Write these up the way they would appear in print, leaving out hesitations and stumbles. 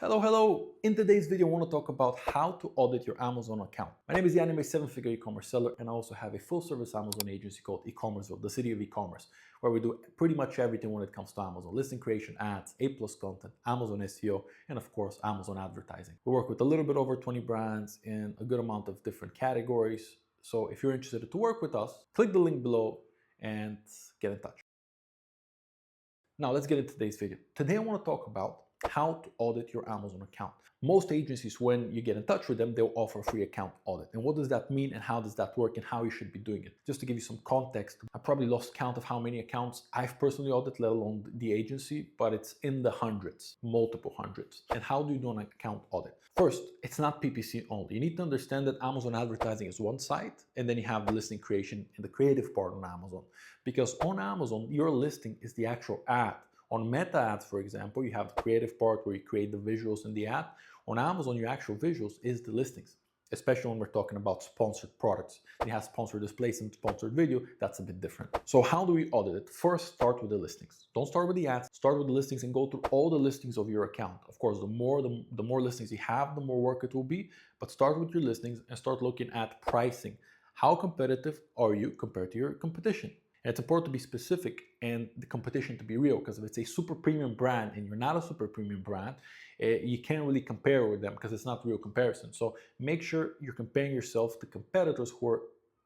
Hello, hello! In today's video, I want to talk about how to audit your Amazon account. My name is Iani, I'm a seven-figure e-commerce seller, and I also have a full-service Amazon agency called E-commerceville, the city of e-commerce, where we do pretty much everything when it comes to Amazon: listing creation, ads, A+ content, Amazon SEO, and of course, Amazon advertising. We work with a little bit over 20 brands in a good amount of different categories. So if you're interested to work with us, click the link below and get in touch. Now let's get into today's video. Today I want to talk about how to audit your Amazon account. Most agencies, when you get in touch with them, they'll offer a free account audit. And what does that mean and how does that work and how you should be doing it? Just to give you some context, I probably lost count of how many accounts I've personally audited, let alone the agency, but it's in the hundreds, multiple hundreds. And how do you do an account audit? First, it's not PPC only. You need to understand that Amazon advertising is one side, and then you have the listing creation and the creative part on Amazon. Because on Amazon, your listing is the actual ad. On Meta ads, for example, you have the creative part where you create the visuals in the ad. On Amazon, your actual visuals is the listings, especially when we're talking about sponsored products. It has sponsored displays and sponsored video. That's a bit different. So how do we audit it? First, start with the listings. Don't start with the ads. Start with the listings and go through all the listings of your account. Of course, the more listings you have, the more work it will be. But start with your listings and start looking at pricing. How competitive are you compared to your competition? And it's important to be specific and the competition to be real, because if it's a super premium brand and you're not a super premium brand, you can't really compare with them because it's not real comparison. So make sure you're comparing yourself to competitors who are,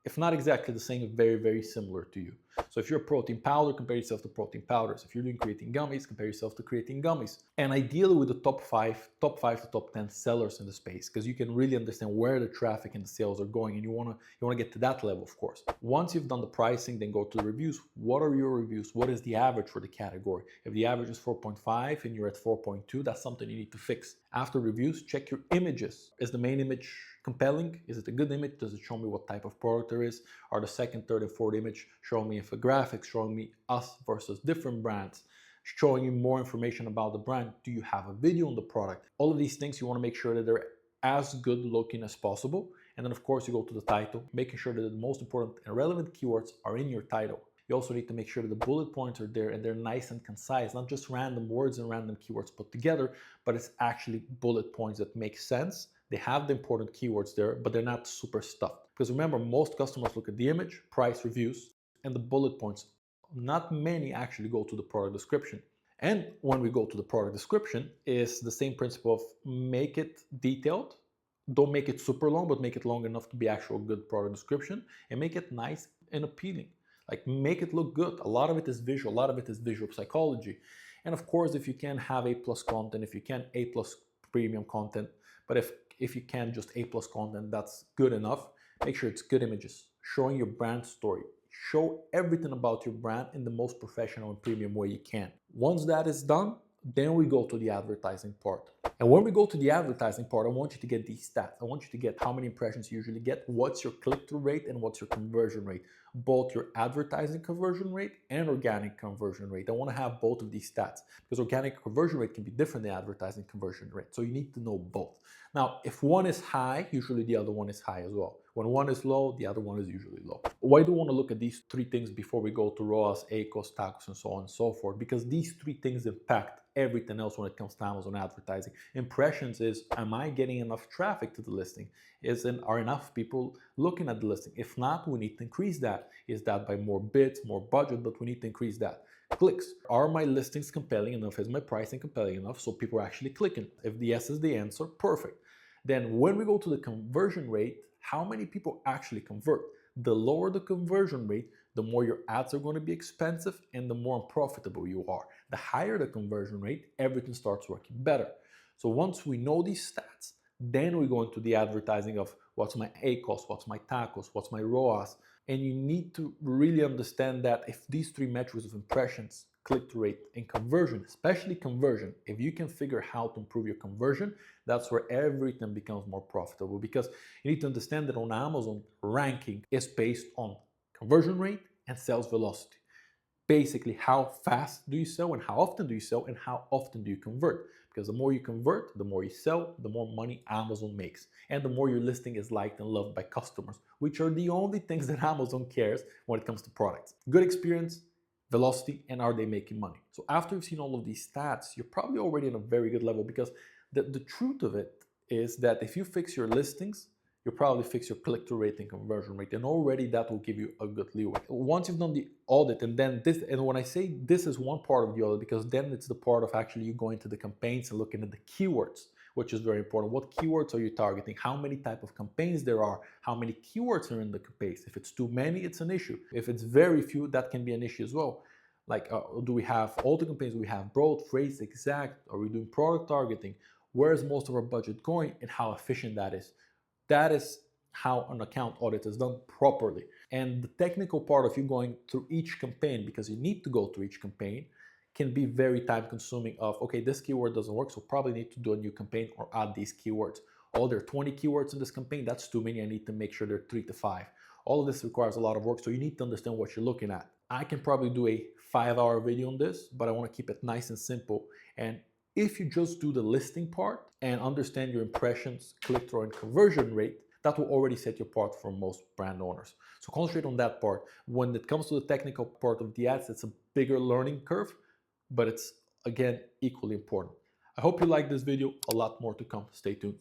if not exactly the same, very, very similar to you. So if you're a protein powder, compare yourself to protein powders. If you're doing creatine gummies, compare yourself to creatine gummies. And ideally with the top five to top 10 sellers in the space, because you can really understand where the traffic and the sales are going, and you want to get to that level, of course. Once you've done the pricing, then go to the reviews. What are your reviews? What is the average for the category? If the average is 4.5 and you're at 4.2, that's something you need to fix. After reviews, check your images. Is the main image compelling? Is it a good image? Does it show me what type of product there is? Are the second, third, and fourth image showing me infographics, showing me us versus different brands, showing you more information about the brand? Do you have a video on the product? All of these things, you want to make sure that they're as good looking as possible. And then of course you go to the title, making sure that the most important and relevant keywords are in your title. You also need to make sure that the bullet points are there and they're nice and concise, not just random words and random keywords put together, but it's actually bullet points that make sense. They have the important keywords there, but they're not super stuffed. Because remember, most customers look at the image, price, reviews, and the bullet points. Not many actually go to the product description. And when we go to the product description, is the same principle of make it detailed. Don't make it super long, but make it long enough to be actual good product description, and make it nice and appealing. Like, make it look good. A lot of it is visual, a lot of it is visual psychology. And of course, if you can have A+ content, if you can A+ premium content, but if you can just A+ content, that's good enough. Make sure it's good images, showing your brand story. Show everything about your brand in the most professional and premium way you can. Once that is done, then we go to the advertising part. And when we go to the advertising part, I want you to get these stats. I want you to get how many impressions you usually get, what's your click-through rate, and what's your conversion rate. Both your advertising conversion rate and organic conversion rate. I want to have both of these stats, because organic conversion rate can be different than advertising conversion rate. So you need to know both. Now, if one is high, usually the other one is high as well. When one is low, the other one is usually low. Why do I want to look at these three things before we go to ROAS, ACOS, TACOS, and so on and so forth? Because these three things impact everything else when it comes to Amazon advertising. Impressions is, am I getting enough traffic to the listing? Are enough people looking at the listing? If not, we need to increase that. Is that by more bids, more budget, but we need to increase that. Clicks. Are my listings compelling enough? Is my pricing compelling enough so people are actually clicking? If the yes is the answer, perfect. Then when we go to the conversion rate, how many people actually convert? The lower the conversion rate, the more your ads are going to be expensive and the more unprofitable you are. The higher the conversion rate, everything starts working better. So once we know these stats, then we go into the advertising of what's my ACOS, what's my TACOS, what's my ROAS. And you need to really understand that if these three metrics of impressions, click-through rate, and conversion, especially conversion, if you can figure how to improve your conversion, that's where everything becomes more profitable. Because you need to understand that on Amazon, ranking is based on conversion rate and sales velocity. Basically, how fast do you sell and how often do you sell and how often do you convert? Because the more you convert, the more you sell, the more money Amazon makes. And the more your listing is liked and loved by customers, which are the only things that Amazon cares when it comes to products. Good experience, velocity, and are they making money? So after you've seen all of these stats, you're probably already in a very good level, because The truth of it is that if you fix your listings, you'll probably fix your click-through rate and conversion rate, and already that will give you a good leeway. Once you've done the audit, and then this, and when I say this is one part of the audit, because then it's the part of actually you going to the campaigns and looking at the keywords, which is very important. What keywords are you targeting? How many type of campaigns there are? How many keywords are in the campaigns? If it's too many, it's an issue. If it's very few, that can be an issue as well. Like, do we have all the campaigns? Do we have broad, phrase, exact? Are we doing product targeting? Where is most of our budget going, and how efficient that is? That is how an account audit is done properly. And the technical part of you going through each campaign, because you need to go through each campaign, can be very time consuming of, okay, this keyword doesn't work, so probably need to do a new campaign or add these keywords. Oh, there are 20 keywords in this campaign, that's too many, I need to make sure there are 3 to 5. All of this requires a lot of work, so you need to understand what you're looking at. I can probably do a 5-hour video on this, but I want to keep it nice and simple. And if you just do the listing part and understand your impressions, click-through, and conversion rate, that will already set you apart from most brand owners. So concentrate on that part. When it comes to the technical part of the ads, it's a bigger learning curve, but it's, again, equally important. I hope you liked this video. A lot more to come. Stay tuned.